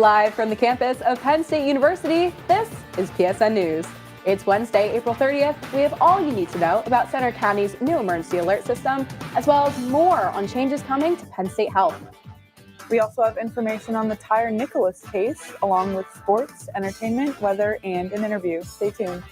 Live from the campus of Penn State University, this is PSN News. It's Wednesday, April 30th. We have all you need to know about Center County's new emergency alert system, as well as more on changes coming to Penn State Health. We also have information on the Tyre Nicholas case, along with sports, entertainment, weather, and an interview. Stay tuned.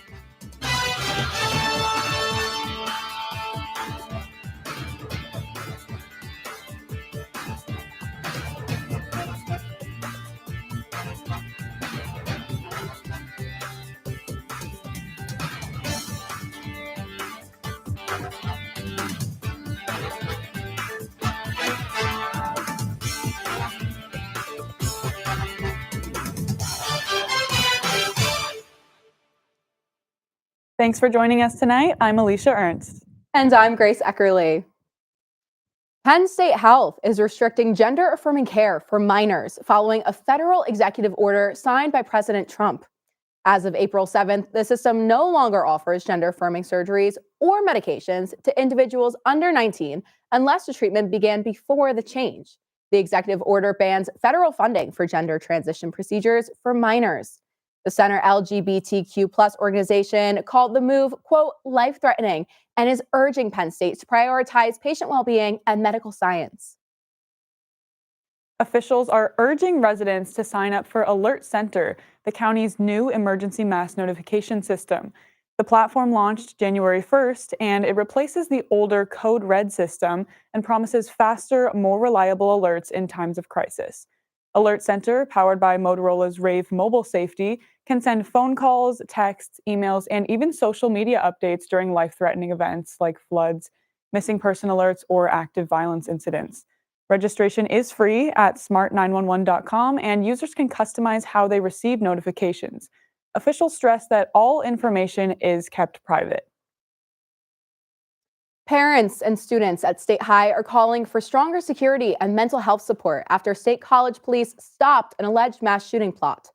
Thanks for joining us tonight. I'm Alicia Ernst. And I'm Grace Eckerle. Penn State Health is restricting gender-affirming care for minors following a federal executive order signed by President Trump. As of April 7th, the system no longer offers gender-affirming surgeries or medications to individuals under 19 unless the treatment began before the change. The executive order bans federal funding for gender transition procedures for minors. The Center LGBTQ+ organization called the move, quote, life-threatening, and is urging Penn State to prioritize patient well-being and medical science. Officials are urging residents to sign up for Alert Center, the county's new emergency mass notification system. The platform launched January 1st, and it replaces the older Code Red system and promises faster, more reliable alerts in times of crisis. Alert Center, powered by Motorola's Rave Mobile Safety, can send phone calls, texts, emails, and even social media updates during life-threatening events like floods, missing person alerts, or active violence incidents. Registration is free at smart911.com, and users can customize how they receive notifications. Officials stress that all information is kept private. Parents and students at State High are calling for stronger security and mental health support after State College police stopped an alleged mass shooting plot.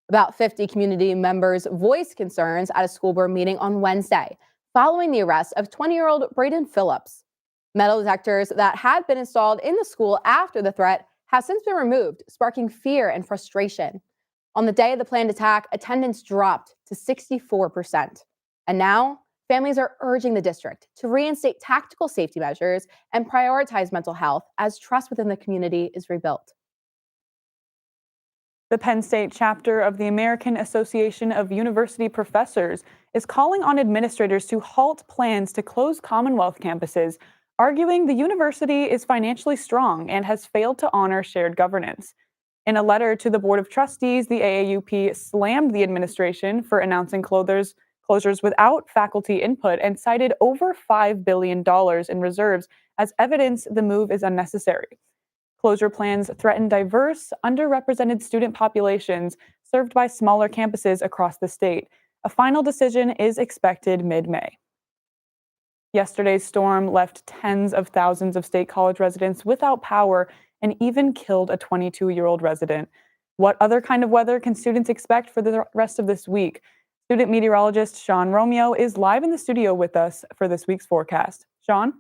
About 50 community members voiced concerns at a school board meeting on Wednesday, following the arrest of 20-year-old Braden Phillips. Metal detectors that had been installed in the school after the threat have since been removed, sparking fear and frustration. On the day of the planned attack, attendance dropped to 64%. And now, families are urging the district to reinstate tactical safety measures and prioritize mental health as trust within the community is rebuilt. The Penn State chapter of the American Association of University Professors is calling on administrators to halt plans to close Commonwealth campuses, arguing the university is financially strong and has failed to honor shared governance. In a letter to the Board of Trustees, the AAUP slammed the administration for announcing closures without faculty input and cited over $5 billion in reserves as evidence the move is unnecessary. Closure plans threaten diverse, underrepresented student populations served by smaller campuses across the state. A final decision is expected mid-May. Yesterday's storm left tens of thousands of State College residents without power and even killed a 22-year-old resident. What other kind of weather can students expect for the rest of this week? Student meteorologist Sean Romeo is live in the studio with us for this week's forecast. Sean?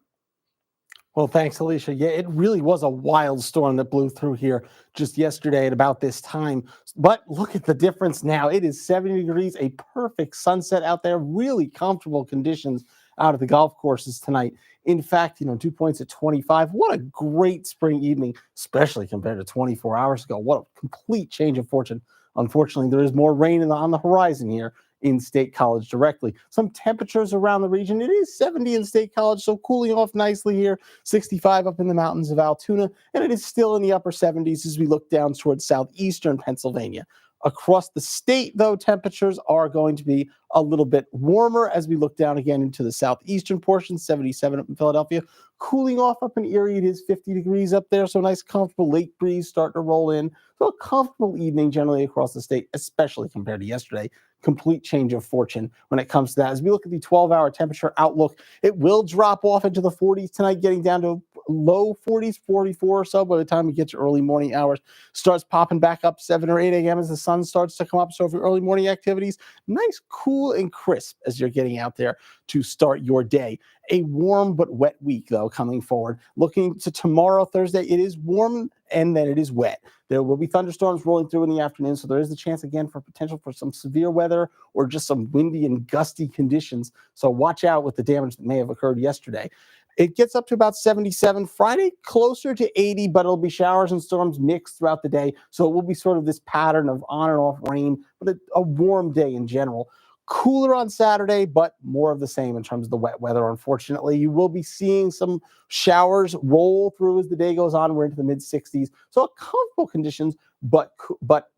Well, thanks, Alicia. Yeah, it really was a wild storm that blew through here just yesterday at about this time. But look at the difference now. It is 70 degrees, a perfect sunset out there, really comfortable conditions out at the golf courses tonight. In fact, dew points at 25. What a great spring evening, especially compared to 24 hours ago. What a complete change of fortune. Unfortunately, there is more rain on the horizon here in State College directly. Some temperatures around the region. It is 70 in State College, so cooling off nicely here. 65 up in the mountains of Altoona, and it is still in the upper 70s as we look down towards southeastern Pennsylvania. Across the state, though, temperatures are going to be a little bit warmer as we look down again into the southeastern portion, 77 up in Philadelphia. Cooling off up in Erie, it is 50 degrees up there, so nice comfortable lake breeze starting to roll in. So a comfortable evening generally across the state, especially compared to yesterday. Complete change of fortune when it comes to that. As we look at the 12-hour temperature outlook, it will drop off into the 40s tonight, getting down to low 40s, 44 or so by the time we get to early morning hours. Starts popping back up 7 or 8 a.m. as the sun starts to come up. So for early morning activities, nice, cool, and crisp as you're getting out there to start your day. A warm but wet week, though, coming forward. Looking to tomorrow, Thursday, it is warm and then it is wet. There will be thunderstorms rolling through in the afternoon, so there is the chance again for potential for some severe weather or just some windy and gusty conditions. So watch out with the damage that may have occurred yesterday. It gets up to about 77 Friday, closer to 80, but it'll be showers and storms mixed throughout the day. So it will be sort of this pattern of on and off rain, but a warm day in general. Cooler on Saturday, but more of the same in terms of the wet weather. Unfortunately, you will be seeing some showers roll through as the day goes on. We're into the mid 60s, so comfortable conditions, but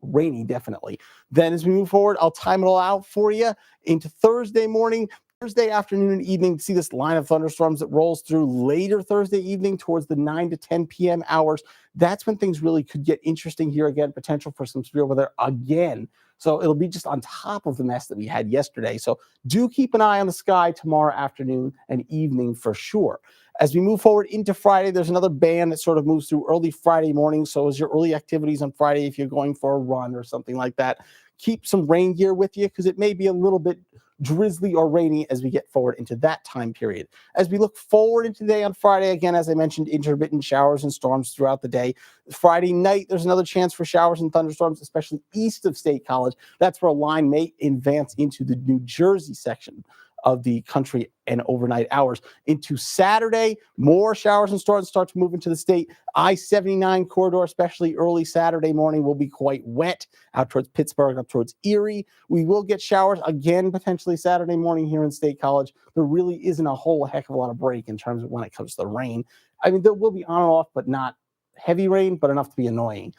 rainy definitely. Then as we move forward, I'll time it all out for you into Thursday morning. Thursday afternoon and evening, see this line of thunderstorms that rolls through later Thursday evening towards the 9 to 10 p.m. hours. That's when things really could get interesting here again, potential for some severe weather again. So it'll be just on top of the mess that we had yesterday. So do keep an eye on the sky tomorrow afternoon and evening for sure. As we move forward into Friday, there's another band that sort of moves through early Friday morning. So as your early activities on Friday, if you're going for a run or something like that, keep some rain gear with you because it may be a little bit drizzly or rainy as we get forward into that time period. As we look forward into the day on Friday, again, as I mentioned, intermittent showers and storms throughout the day. Friday night, there's another chance for showers and thunderstorms, especially east of State College. That's where a line may advance into the New Jersey section of the country and overnight hours. Into Saturday, more showers and storms start to move into the state. I-79 corridor, especially early Saturday morning, will be quite wet out towards Pittsburgh, up towards Erie. We will get showers again, potentially Saturday morning here in State College. There really isn't a whole heck of a lot of break in terms of when it comes to the rain. I mean, there will be on and off, but not heavy rain, but enough to be annoying.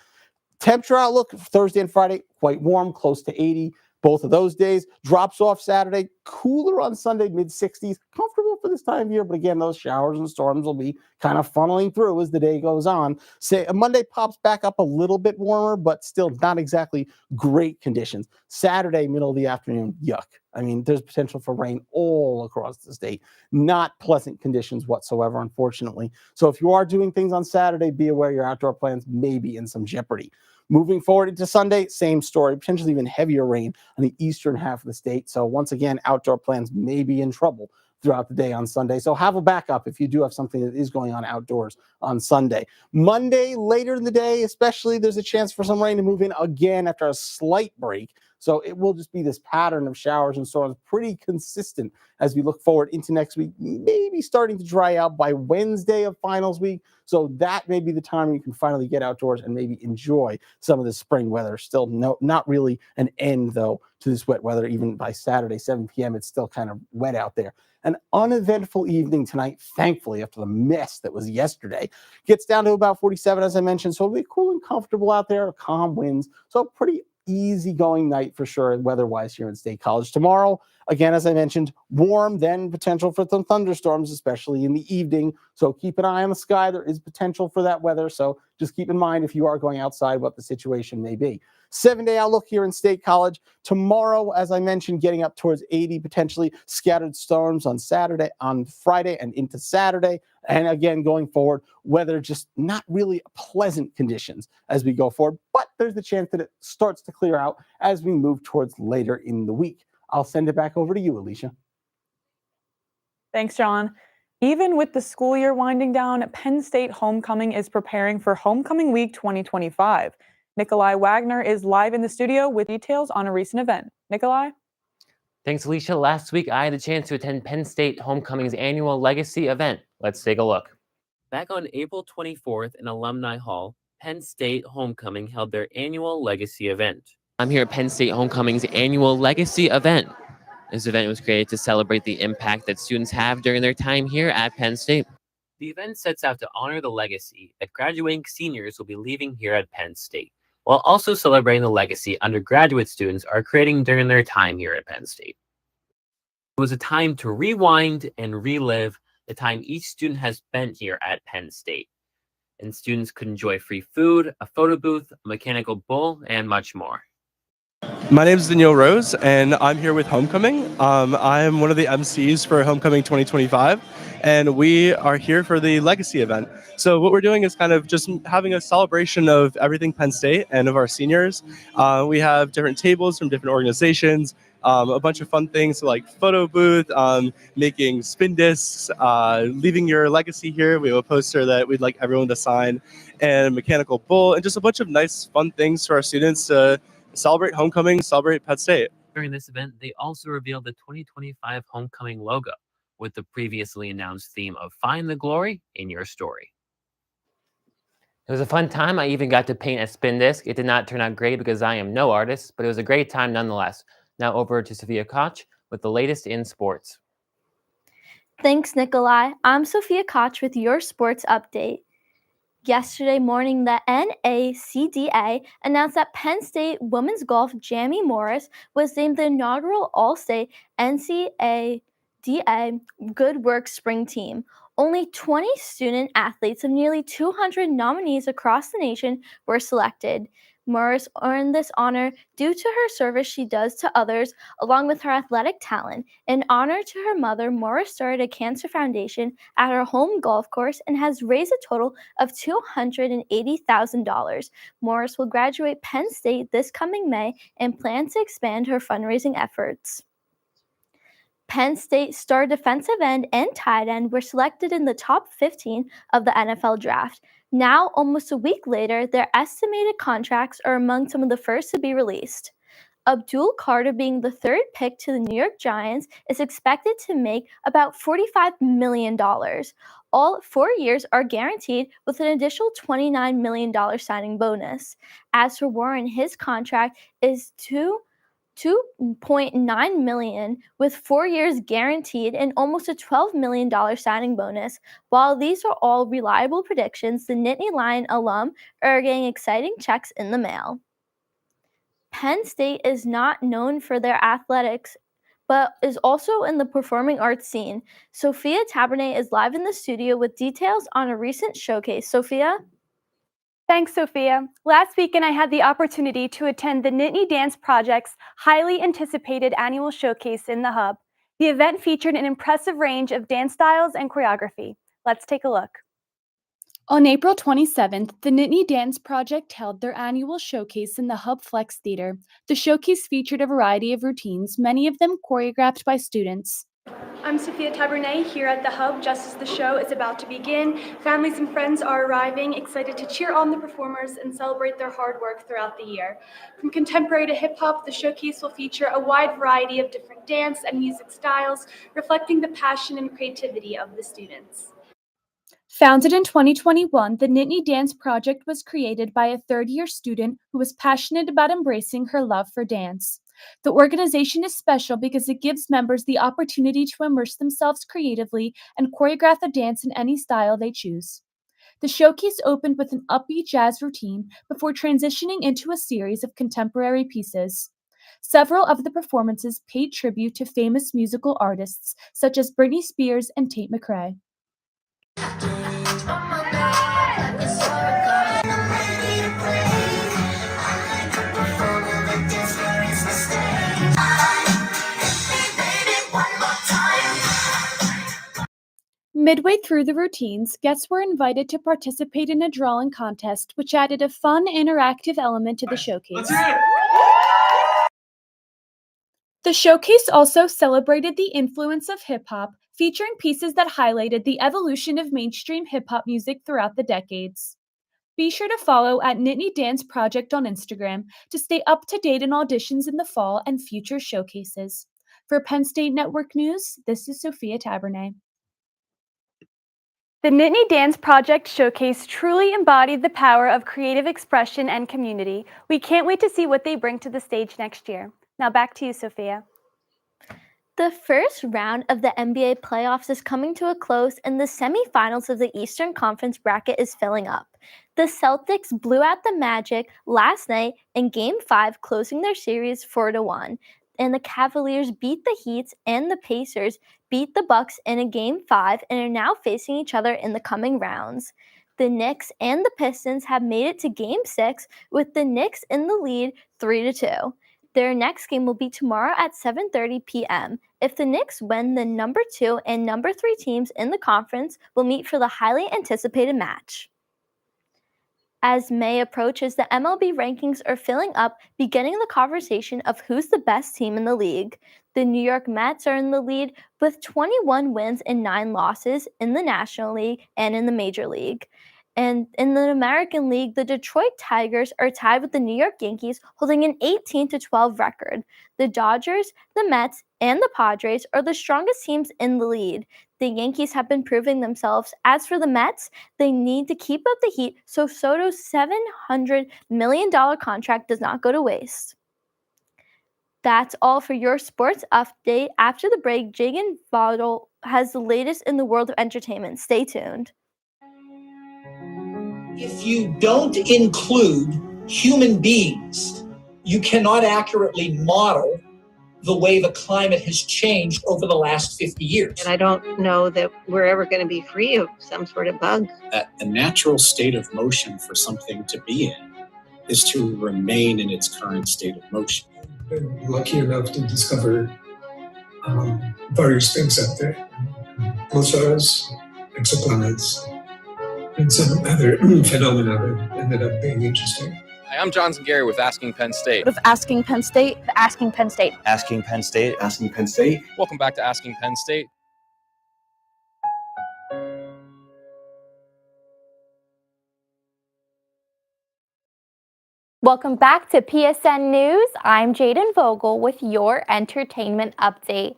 Temperature outlook, Thursday and Friday, quite warm, close to 80. Both of those days. Drops off Saturday, cooler on Sunday, mid-60s. Comfortable for this time of year, but again, those showers and storms will be kind of funneling through as the day goes on. Say Monday pops back up a little bit warmer, but still not exactly great conditions. Saturday, middle of the afternoon, yuck. I mean, there's potential for rain all across the state. Not pleasant conditions whatsoever, unfortunately. So if you are doing things on Saturday, be aware your outdoor plans may be in some jeopardy. Moving forward into Sunday, same story, potentially even heavier rain on the eastern half of the state. So once again, outdoor plans may be in trouble throughout the day on Sunday. So have a backup if you do have something that is going on outdoors on Sunday. Monday, later in the day, especially, there's a chance for some rain to move in again after a slight break. So it will just be this pattern of showers and storms, pretty consistent as we look forward into next week, maybe starting to dry out by Wednesday of finals week. So that may be the time you can finally get outdoors and maybe enjoy some of the spring weather. Still not really an end, though, to this wet weather. Even by Saturday, 7 p.m., it's still kind of wet out there. An uneventful evening tonight, thankfully, after the mess that was yesterday. Gets down to about 47, as I mentioned. So it'll be cool and comfortable out there, calm winds. So pretty easygoing night for sure, weather-wise here in State College. Tomorrow, again, as I mentioned, warm, then potential for some thunderstorms, especially in the evening. So keep an eye on the sky. There is potential for that weather. So just keep in mind if you are going outside what the situation may be. 7-day outlook here in State College. Tomorrow, as I mentioned, getting up towards 80, potentially scattered storms on Friday and into Saturday. And again, going forward, weather just not really pleasant conditions as we go forward. But there's the chance that it starts to clear out as we move towards later in the week. I'll send it back over to you, Alicia. Thanks, John. Even with the school year winding down, Penn State Homecoming is preparing for Homecoming Week 2025. Nikolai Wagner is live in the studio with details on a recent event. Nikolai? Thanks, Alicia. Last week, I had a chance to attend Penn State Homecoming's annual Legacy event. Let's take a look. Back on April 24th in Alumni Hall, Penn State Homecoming held their annual Legacy event. I'm here at Penn State Homecoming's annual Legacy event. This event was created to celebrate the impact that students have during their time here at Penn State. The event sets out to honor the legacy that graduating seniors will be leaving here at Penn State, while also celebrating the legacy undergraduate students are creating during their time here at Penn State. It was a time to rewind and relive the time each student has spent here at Penn State. And students could enjoy free food, a photo booth, a mechanical bull, and much more. My name is Daniel Rose, and I'm here with Homecoming. I'm one of the MCs for Homecoming 2025, and we are here for the legacy event. So what we're doing is kind of just having a celebration of everything Penn State and of our seniors. We have different tables from different organizations, a bunch of fun things like photo booth, making spin discs, leaving your legacy here. We have a poster that we'd like everyone to sign, and a mechanical bull, and just a bunch of nice fun things for our students to celebrate homecoming, celebrate Penn State. During this event, they also revealed the 2025 homecoming logo with the previously announced theme of Find the Glory in Your Story. It was a fun time. I even got to paint a spin disc. It did not turn out great because I am no artist, but it was a great time nonetheless. Now over to Sophia Koch with the latest in sports. Thanks, Nikolai. I'm Sophia Koch with your sports update. Yesterday morning, the NACDA announced that Penn State women's golf Jamie Morris was named the inaugural All-State NCAA Good Work Spring Team. Only 20 student athletes of nearly 200 nominees across the nation were selected. Morris earned this honor due to her service she does to others, along with her athletic talent. In honor to her mother, Morris started a cancer foundation at her home golf course and has raised a total of $280,000. Morris will graduate Penn State this coming May and plans to expand her fundraising efforts. Penn State star defensive end and tight end were selected in the top 15 of the NFL draft. Now, almost a week later, their estimated contracts are among some of the first to be released. Abdul Carter, being the third pick to the New York Giants, is expected to make about $45 million. All 4 years are guaranteed with an additional $29 million signing bonus. As for Warren, his contract is $2.9 million with 4 years guaranteed and almost a $12 million signing bonus. While these are all reliable predictions, the Nittany Lion alum are getting exciting checks in the mail. Penn State is not known for their athletics, but is also in the performing arts scene. Sophia Tabernet is live in the studio with details on a recent showcase. Sophia? Thanks, Sophia. Last weekend, I had the opportunity to attend the Nittany Dance Project's highly anticipated annual showcase in the Hub. The event featured an impressive range of dance styles and choreography. Let's take a look. On April 27th, the Nittany Dance Project held their annual showcase in the Hub Flex Theater. The showcase featured a variety of routines, many of them choreographed by students. I'm Sophia Tabernet here at the Hub just as the show is about to begin. Families and friends are arriving, excited to cheer on the performers and celebrate their hard work throughout the year. From contemporary to hip-hop, the showcase will feature a wide variety of different dance and music styles, reflecting the passion and creativity of the students. Founded in 2021, the Nittany Dance Project was created by a third-year student who was passionate about embracing her love for dance. The organization is special because it gives members the opportunity to immerse themselves creatively and choreograph a dance in any style they choose. The showcase opened with an upbeat jazz routine before transitioning into a series of contemporary pieces. Several of the performances paid tribute to famous musical artists such as Britney Spears and Tate McRae. Midway through the routines, guests were invited to participate in a drawing contest, which added a fun, interactive element to the showcase. The showcase also celebrated the influence of hip-hop, featuring pieces that highlighted the evolution of mainstream hip-hop music throughout the decades. Be sure to follow at Nittany Dance Project on Instagram to stay up to date on auditions in the fall and future showcases. For Penn State Network News, this is Sophia Tabernet. The Nittany Dance Project Showcase truly embodied the power of creative expression and community. We can't wait to see what they bring to the stage next year. Now back to you, Sophia. The first round of the NBA playoffs is coming to a close, and the semifinals of the Eastern Conference bracket is filling up. The Celtics blew out the Magic last night in Game 5, closing their series 4-1. And the Cavaliers beat the Heat, and the Pacers beat the Bucks in a Game 5 and are now facing each other in the coming rounds. The Knicks and the Pistons have made it to Game 6, with the Knicks in the lead 3-2. Their next game will be tomorrow at 7:30 p.m. If the Knicks win, the number 2 and number 3 teams in the conference will meet for the highly anticipated match. As May approaches, the MLB rankings are filling up, beginning the conversation of who's the best team in the league. The New York Mets are in the lead with 21 wins and 9 losses in the National League and in the Major League. And in the American League, the Detroit Tigers are tied with the New York Yankees, holding an 18-12 record. The Dodgers, the Mets, and the Padres are the strongest teams in the lead. The Yankees have been proving themselves. As for the Mets, they need to keep up the heat so Soto's $700 million contract does not go to waste. That's all for your sports update. After the break, Jagan Vaughel has the latest in the world of entertainment. Stay tuned. If you don't include human beings, you cannot accurately model the way the climate has changed over the last 50 years. And I don't know that we're ever going to be free of some sort of bug. That the natural state of motion for something to be in is to remain in its current state of motion. I've been lucky enough to discover various things out there. Pulsars, exoplanets, and some other phenomena that ended up being interesting. Hi, I'm Johnson Gary with Asking Penn State. With Asking Penn State, Asking Penn State. Asking Penn State. Asking Penn State. Welcome back to Asking Penn State. Welcome back to PSN News. I'm Jaden Vogel with your entertainment update.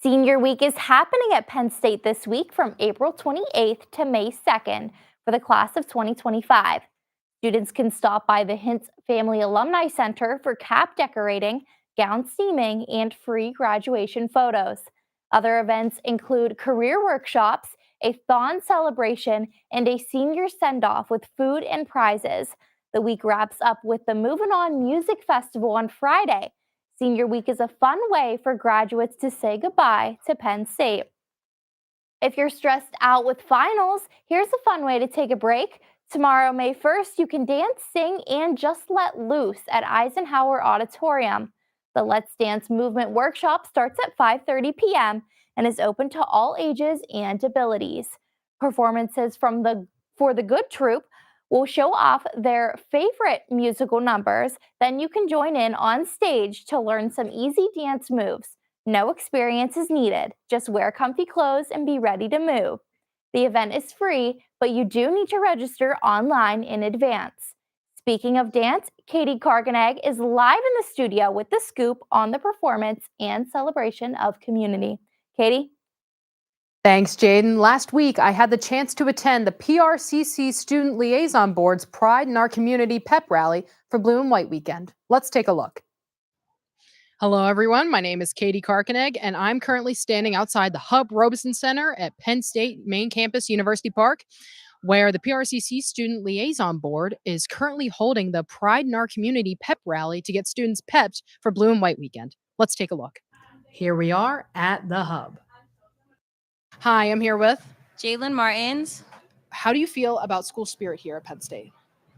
Senior Week is happening at Penn State this week from April 28th to May 2nd for the class of 2025. Students can stop by the Hintz Family Alumni Center for cap decorating, gown steaming, and free graduation photos. Other events include career workshops, a Thon celebration, and a senior send-off with food and prizes. The week wraps up with the Moving On Music Festival on Friday. Senior Week is a fun way for graduates to say goodbye to Penn State. If you're stressed out with finals, here's a fun way to take a break. Tomorrow, May 1st, you can dance, sing, and just let loose at Eisenhower Auditorium. The Let's Dance Movement Workshop starts at 5:30 p.m. and is open to all ages and abilities. Performances for the Good Troupe will show off their favorite musical numbers. Then you can join in on stage to learn some easy dance moves. No experience is needed. Just wear comfy clothes and be ready to move. The event is free, but you do need to register online in advance. Speaking of dance, Katie Karganeg is live in the studio with the scoop on the performance and celebration of community. Katie? Thanks, Jaden. Last week, I had the chance to attend the PRCC Student Liaison Board's Pride in Our Community pep rally for Blue and White Weekend. Let's take a look. Hello, everyone. My name is Katie Karkaneg, and I'm currently standing outside the Hub Robeson Center at Penn State Main Campus, University Park, where the PRCC Student Liaison Board is currently holding the Pride in Our Community pep rally to get students pepped for Blue and White Weekend. Let's take a look. Here we are at the Hub. Hi, I'm here with Jalen Martins. How do you feel about school spirit here at Penn State?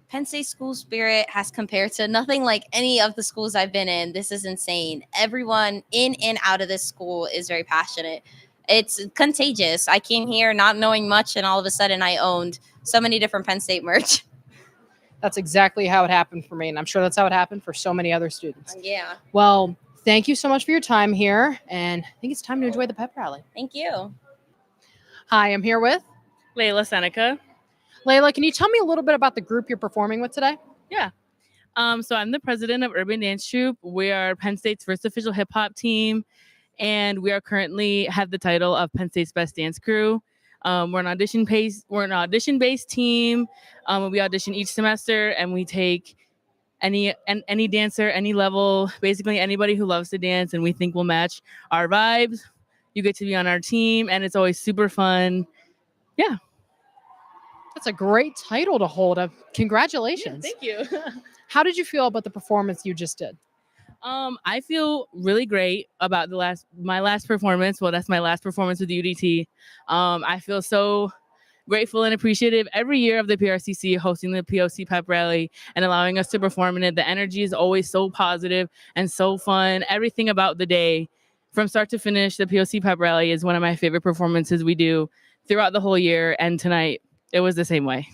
Penn State school spirit has compared to nothing like any of the schools I've been in. This is insane. Everyone in and out of this school is very passionate. It's contagious. I came here not knowing much, and all of a sudden I owned so many different Penn State merch. That's exactly how it happened for me, and I'm sure that's how it happened for so many other students. Yeah. Well, thank you so much for your time here, and I think it's time to enjoy the pep rally. Thank you. Hi, I'm here with Layla Seneca. Layla, can you tell me a little bit about the group you're performing with today? Yeah. So I'm the president of Urban Dance Troupe. We are Penn State's first official hip hop team, and we are currently have the title of Penn State's best dance crew. We're an audition-based team. We audition each semester, and we take any dancer, any level, basically anybody who loves to dance, and we think will match our vibes. You get to be on our team, and it's always super fun. Yeah. That's a great title to hold. Congratulations. Yeah, thank you. How did you feel about the performance you just did? I feel really great about my last performance. Well, that's my last performance with UDT. I feel so grateful and appreciative every year of the PRCC hosting the POC Pep Rally and allowing us to perform in it. The energy is always so positive and so fun. Everything about the day, from start to finish, the POC Pep Rally is one of my favorite performances we do throughout the whole year. And tonight, it was the same way.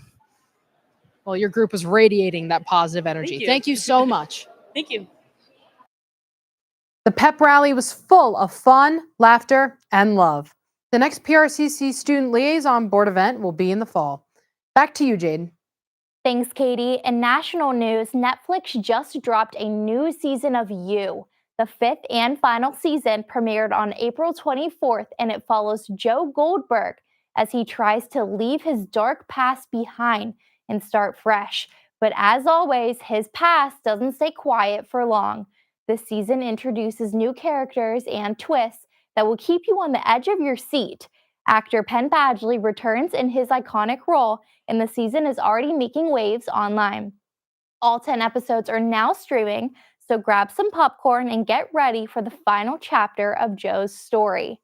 Well, your group was radiating that positive energy. Thank you so much. Thank you. The pep rally was full of fun, laughter, and love. The next PRCC Student Liaison Board event will be in the fall. Back to you, Jade. Thanks, Katie. In national news, Netflix just dropped a new season of You. The 5th and final season premiered on April 24th, and it follows Joe Goldberg as he tries to leave his dark past behind and start fresh. But as always, his past doesn't stay quiet for long. This season introduces new characters and twists that will keep you on the edge of your seat. Actor Penn Badgley returns in his iconic role, and the season is already making waves online. All 10 episodes are now streaming, so grab some popcorn and get ready for the final chapter of Joe's story.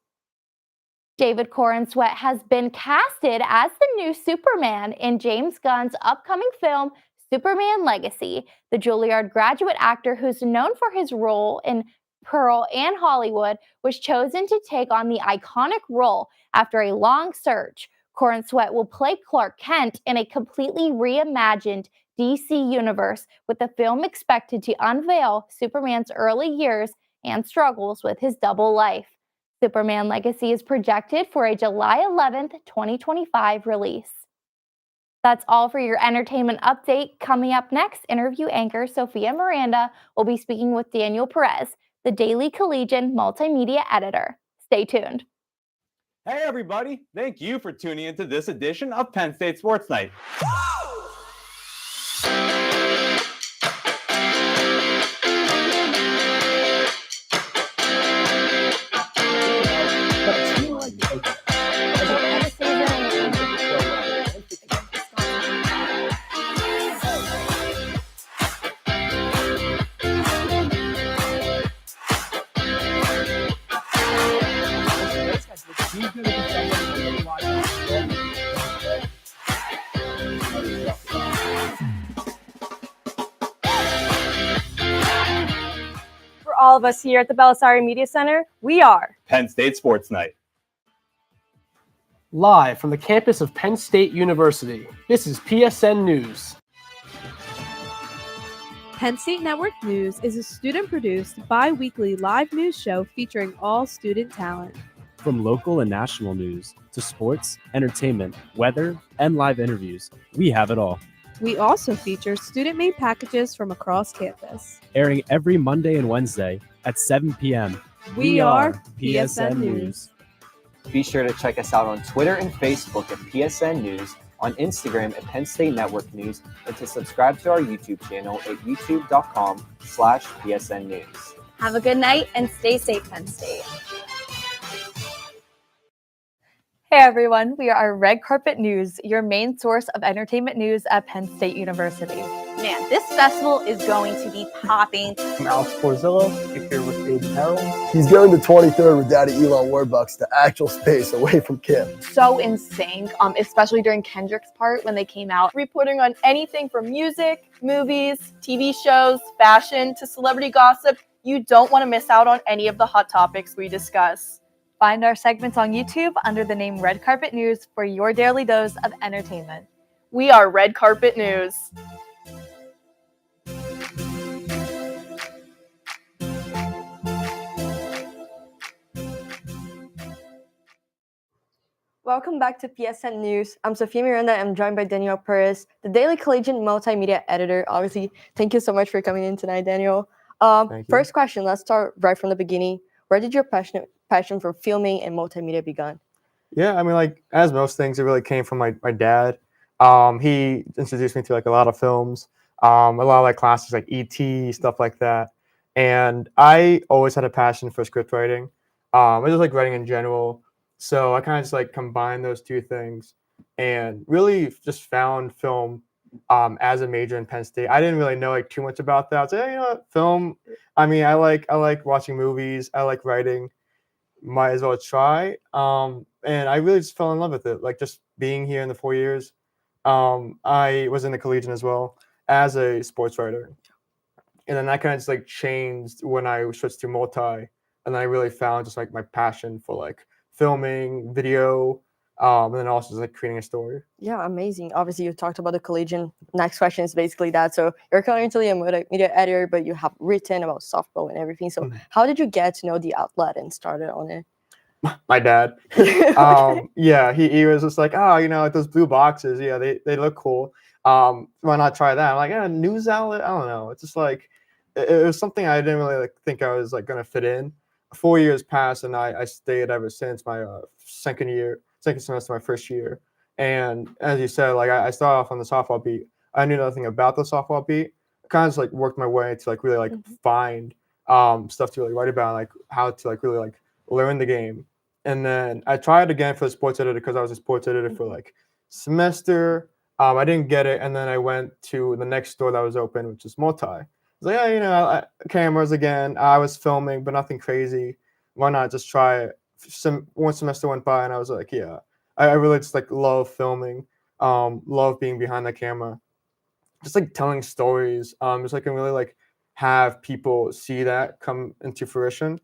David Corenswet has been casted as the new Superman in James Gunn's upcoming film, Superman Legacy. The Juilliard graduate actor, who's known for his role in Pearl and Hollywood, was chosen to take on the iconic role after a long search. Corenswet will play Clark Kent in a completely reimagined DC universe, with the film expected to unveil Superman's early years and struggles with his double life. Superman Legacy is projected for a July 11th, 2025 release. That's all for your entertainment update. Coming up next, interview anchor Sophia Miranda will be speaking with Daniel Perez, the Daily Collegian multimedia editor. Stay tuned. Hey everybody, thank you for tuning into this edition of Penn State Sports Night. For all of us here at the Belisari Media Center, we are Penn State Sports Night. Live from the campus of Penn State University, this is PSN News. Penn State Network News is a student-produced, bi-weekly live news show featuring all student talent. From local and national news to sports, entertainment, weather, and live interviews, we have it all. We also feature student-made packages from across campus. Airing every Monday and Wednesday at 7 p.m. We are PSN News. Be sure to check us out on Twitter and Facebook at PSN News, on Instagram at Penn State Network News, and to subscribe to our YouTube channel at youtube.com/PSN News. Have a good night and stay safe, Penn State. Hey everyone, we are Red Carpet News, your main source of entertainment news at Penn State University. Man, this festival is going to be popping. I'm Alex Porzillo, here with Aiden Harold. He's going to 23rd with Daddy Elon Warbucks to actual space away from Kim. So in sync, especially during Kendrick's part when they came out, reporting on anything from music, movies, TV shows, fashion, to celebrity gossip. You don't want to miss out on any of the hot topics we discuss. Find our segments on YouTube under the name Red Carpet News for your daily dose of entertainment. We are Red Carpet News. Welcome back to PSN News. I'm Sophia Miranda. I'm joined by Daniel Perez, the Daily Collegian multimedia editor. Obviously, thank you so much for coming in tonight, Daniel. First question, let's start right from the beginning. Where did your passion for filming and multimedia begun? Yeah, I mean, like, as most things, it really came from my dad. He introduced me to, like, a lot of films, a lot of, like, classics, like E.T., stuff like that. And I always had a passion for script writing. I just like writing in general. So I kind of just, like, combined those two things and really just found film as a major in Penn State. I didn't really know, like, too much about that. I was like, hey, you know what, film, I mean, I like watching movies. I like writing. might as well try. And I really just fell in love with it. Like just being here in the 4 years. I was in the Collegian as well as a sports writer. And then that kind of just like changed when I switched to multi. And then I really found just like my passion for like filming, video, and then also just like creating a story. Yeah, amazing. Obviously, you talked about the Collegian. Next question is basically that. So you're currently a media editor, but you have written about softball and everything. So how did you get to know the outlet and started on it? My dad. Yeah, he was just like, oh, you know, like those blue boxes, yeah, they look cool. Why not try that? I'm like, yeah, news outlet. I don't know. It's just like it was something I didn't really like think I was like gonna fit in. 4 years passed, and I stayed ever since my second semester, my first year. And as you said, like I started off on the softball beat. I knew nothing about the softball beat. I kind of just like worked my way to like really like find stuff to really write about, like how to like really like learn the game. And then I tried again for the sports editor because I was a sports editor for like semester. I didn't get it, and then I went to the next store that was open, which is multi. I was like, yeah, you know, cameras again. I was filming, but nothing crazy. Why not just try it? One semester went by, and I was like, yeah, I really just like love filming, love being behind the camera, just like telling stories. Just like I can really like have people see that come into fruition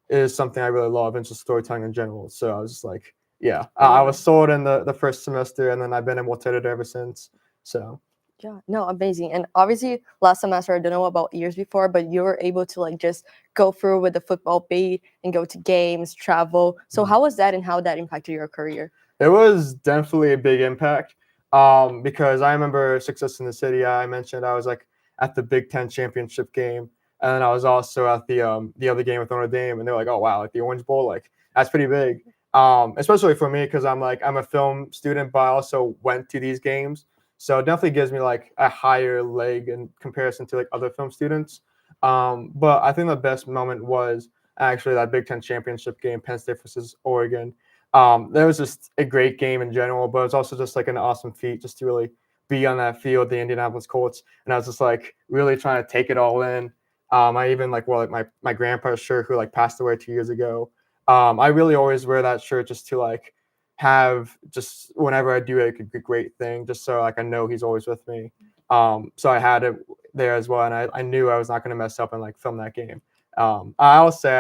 is something I really love, and just storytelling in general. So I was just like, yeah, I was sold in the first semester, and then I've been in multi-editor ever since. So yeah, no, amazing. And obviously last semester, I don't know about years before, but you were able to like just go through with the football beat and go to games, travel. So how was that, and how that impacted your career? It was definitely a big impact because I remember Success in the City. I mentioned I was like at the Big Ten championship game. And then I was also at the other game with Notre Dame, and they're like, "Oh wow, like the Orange Bowl, like that's pretty big." Especially for me because I'm a film student, but I also went to these games, so it definitely gives me like a higher leg in comparison to like other film students. But I think the best moment was actually that Big Ten championship game, Penn State versus Oregon. That was just a great game in general, but it was also just like an awesome feat just to really be on that field, the Indianapolis Colts, and I was just like really trying to take it all in. I even like wore like my grandpa's shirt who like passed away 2 years ago. I really always wear that shirt just to like have just whenever I do like a great thing, just so like I know he's always with me. So I had it there as well, and I knew I was not going to mess up and like film that game. I'll say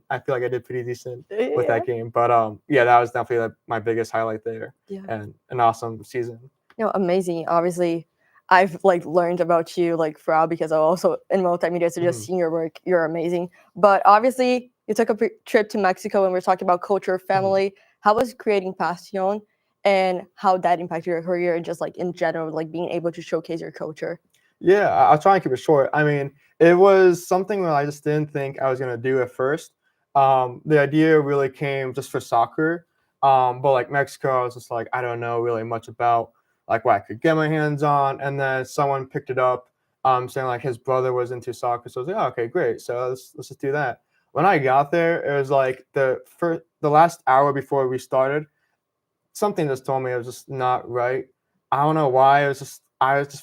I feel like I did pretty decent with that game, but yeah, that was definitely like my biggest highlight there, and an awesome season. No, amazing. Obviously, I've like learned about you like throughout because I'm also in multimedia, so just seeing your work, you're amazing. But obviously, you took a trip to Mexico, and we're talking about culture, family. How was creating Passion, and how that impacted your career, and just like in general, like being able to showcase your culture? Yeah, I'll try and keep it short. I mean, it was something that I just didn't think I was gonna do at first. The idea really came just for soccer, but like Mexico, I was just like, I don't know really much about like what I could get my hands on, and then someone picked it up, saying like his brother was into soccer, so I was like, oh, okay, great, so let's just do that. When I got there, it was like the last hour before we started, something just told me it was just not right. I don't know why. I just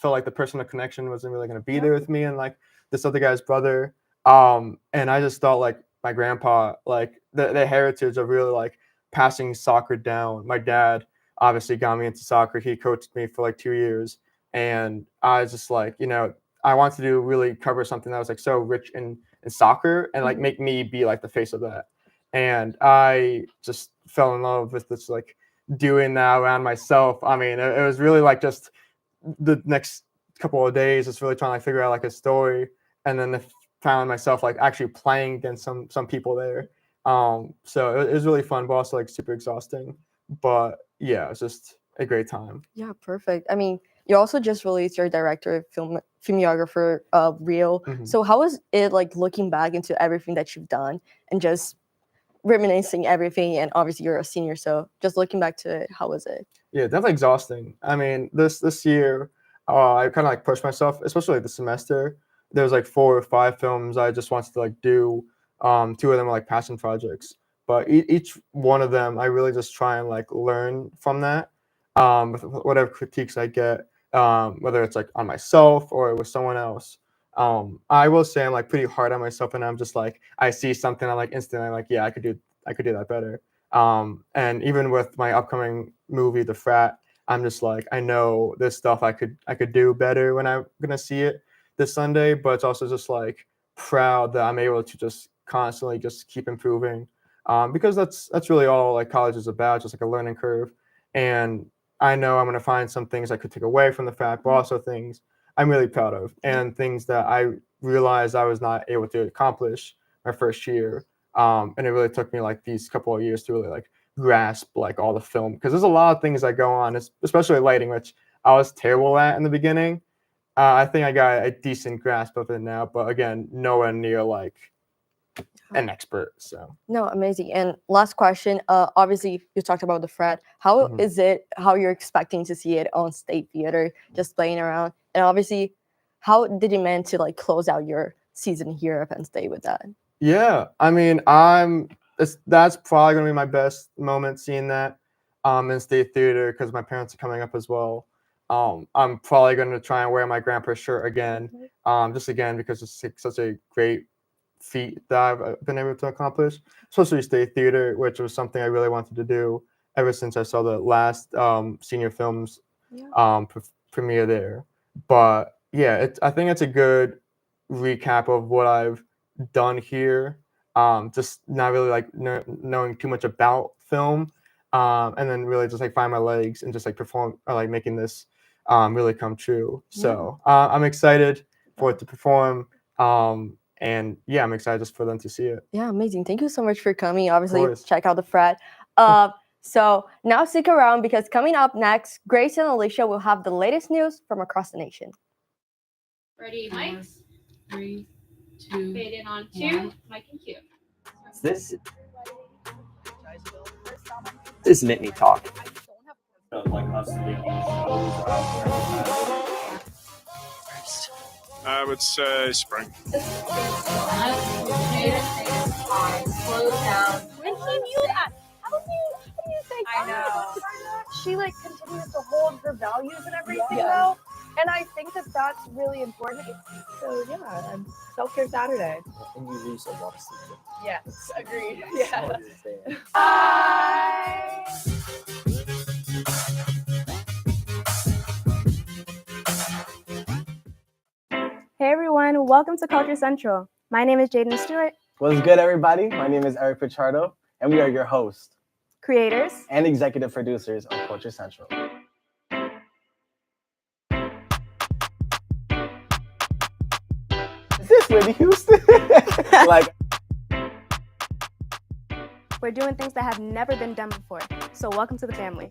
felt like the personal connection wasn't really gonna be there with me and like this other guy's brother. And I just thought like my grandpa, like the heritage of really like passing soccer down. My dad obviously got me into soccer. He coached me for like 2 years, and I was just like, you know, I wanted to do really cover something that was like so rich in soccer and like make me be like the face of that. And I just fell in love with this like doing that around myself. I mean, it was really like just the next couple of days, just really trying to like, figure out like a story, and then found myself like actually playing against some people there. So it was really fun, but also like super exhausting. But yeah, it was just a great time. Yeah, perfect. I mean, you also just released your director of filmographer reel. So how was it like looking back into everything that you've done and just reminiscing everything? And obviously you're a senior, so just looking back to it, how was it? Yeah, definitely exhausting. I mean, this year, I kind of like pushed myself, especially like the semester. There was like 4 or 5 films I just wanted to like do. 2 of them were like passion projects, but each one of them, I really just try and like learn from that. With whatever critiques I get, whether it's like on myself or with someone else. I will say I'm like pretty hard on myself, and I'm just like I see something, I'm like instantly like, yeah, I could do could do that better. And even with my upcoming movie, The Frat, I'm just like, I know this stuff I could do better when I'm gonna see it this Sunday, but it's also just like proud that I'm able to just constantly just keep improving, because that's really all like college is about, just like a learning curve. And I know I'm gonna find some things I could take away from the Frat, but also things I'm really proud of and things that I realized I was not able to accomplish my first year. And it really took me like these couple of years to really like grasp like all the film, because there's a lot of things that go on, especially lighting, which I was terrible at in the beginning. I think I got a decent grasp of it now, but again, nowhere near like an expert. So No, amazing. And last question. Obviously, you talked about The Frat. How is it? How you're expecting to see it on State Theater, just playing around? And obviously, how did you manage to like close out your season here at Penn State with that? yeah, I mean, that's probably gonna be my best moment seeing that in State Theater, because my parents are coming up as well. I'm probably gonna try and wear my grandpa's shirt again, just again because it's like such a great feat that I've been able to accomplish, especially State Theater, which was something I really wanted to do ever since I saw the last senior films premiere there. But yeah, I think it's a good recap of what I've done here. Just not really like knowing too much about film, and then really just like find my legs and just like perform or like making this really come true. So I'm excited for it to perform. And yeah, I'm excited just for them to see it. Yeah, amazing. Thank you so much for coming. Obviously, course. check out The Frat. So now stick around, because coming up next, Grace and Alicia will have the latest news from across the nation. Ready, mics? 3, 2, fade in on 2, mic and cue. This is Nittany Talk. I would say spring. Slow down. And he knew that. How do you think? I know. She like continues to hold her values and everything though. And I think that that's really important. So yeah, and self-care Saturday. And you lose a lot of sleep. Yes, agreed. Yeah. Hey everyone, welcome to Culture Central. My name is Jaden Stewart. What's good, everybody? My name is Eric Pichardo, and we are your hosts, creators, and executive producers of Culture Central. Is this Whitney Houston? We're doing things that have never been done before. So welcome to the family.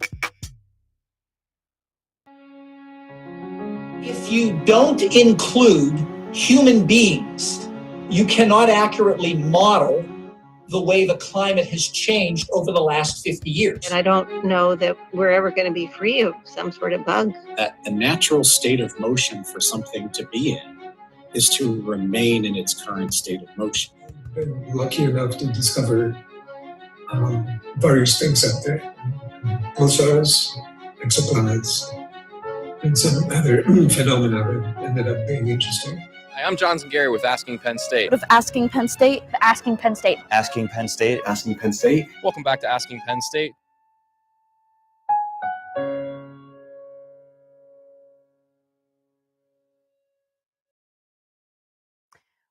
If you don't include human beings, you cannot accurately model the way the climate has changed over the last 50 years. And I don't know that we're ever going to be free of some sort of bug. A natural state of motion for something to be in is to remain in its current state of motion. I've been lucky enough to discover various things out there. Pulsars, exoplanets, and some other phenomena that ended up being interesting. Hi, I'm Johnson Gary with Asking Penn State. With Asking Penn State, Asking Penn State. Asking Penn State. Asking Penn State. Welcome back to Asking Penn State.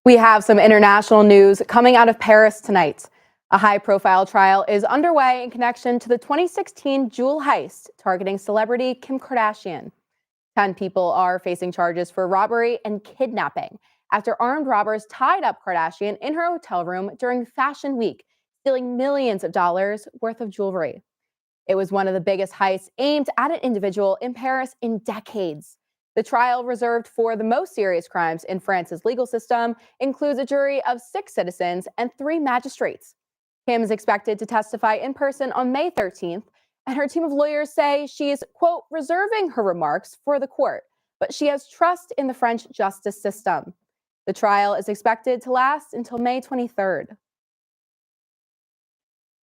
We have some international news coming out of Paris tonight. A high-profile trial is underway in connection to the 2016 jewel heist targeting celebrity Kim Kardashian. 10 people are facing charges for robbery and kidnapping after armed robbers tied up Kardashian in her hotel room during Fashion Week, stealing millions of dollars worth of jewelry. It was one of the biggest heists aimed at an individual in Paris in decades. The trial, reserved for the most serious crimes in France's legal system, includes a jury of 6 citizens and 3 magistrates. Kim is expected to testify in person on May 13th, and her team of lawyers say she is, quote, reserving her remarks for the court, but she has trust in the French justice system. The trial is expected to last until May 23rd.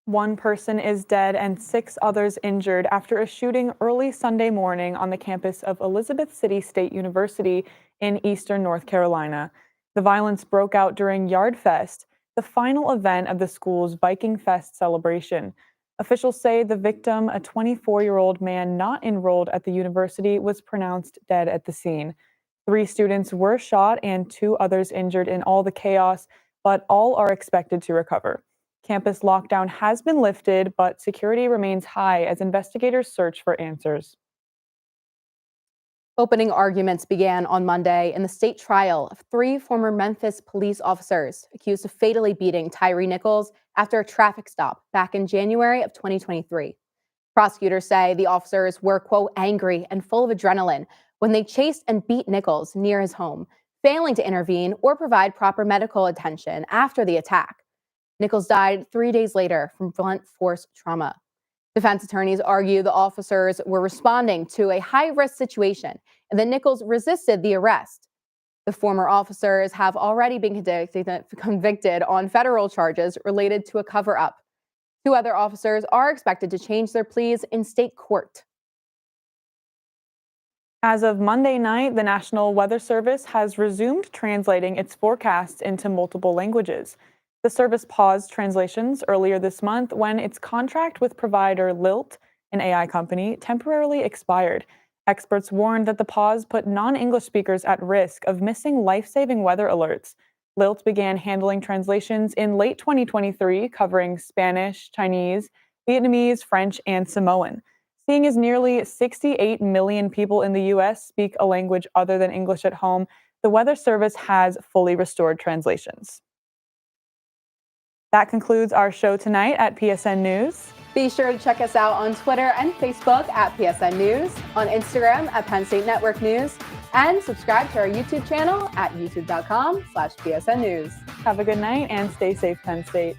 1 person is dead and 6 others injured after a shooting early Sunday morning on the campus of Elizabeth City State University in eastern North Carolina. The violence broke out during Yard Fest, the final event of the school's Viking Fest celebration. Officials say the victim, a 24-year-old man not enrolled at the university, was pronounced dead at the scene. 3 students were shot and 2 others injured in all the chaos, but all are expected to recover. Campus lockdown has been lifted, but security remains high as investigators search for answers. Opening arguments began on Monday in the state trial of 3 former Memphis police officers accused of fatally beating Tyree Nichols after a traffic stop back in January of 2023. Prosecutors say the officers were, quote, angry and full of adrenaline when they chased and beat Nichols near his home, failing to intervene or provide proper medical attention after the attack. Nichols died 3 days later from blunt force trauma. Defense attorneys argue the officers were responding to a high-risk situation and that Nichols resisted the arrest. The former officers have already been convicted on federal charges related to a cover-up. 2 other officers are expected to change their pleas in state court. As of Monday night, the National Weather Service has resumed translating its forecasts into multiple languages. The service paused translations earlier this month when its contract with provider Lilt, an AI company, temporarily expired. Experts warned that the pause put non-English speakers at risk of missing life-saving weather alerts. Lilt began handling translations in late 2023, covering Spanish, Chinese, Vietnamese, French, and Samoan. Seeing as nearly 68 million people in the U.S. speak a language other than English at home, the Weather Service has fully restored translations. That concludes our show tonight at PSN News. Be sure to check us out on Twitter and Facebook at PSN News, on Instagram at Penn State Network News, and subscribe to our YouTube channel at youtube.com/PSN News. Have a good night and stay safe, Penn State.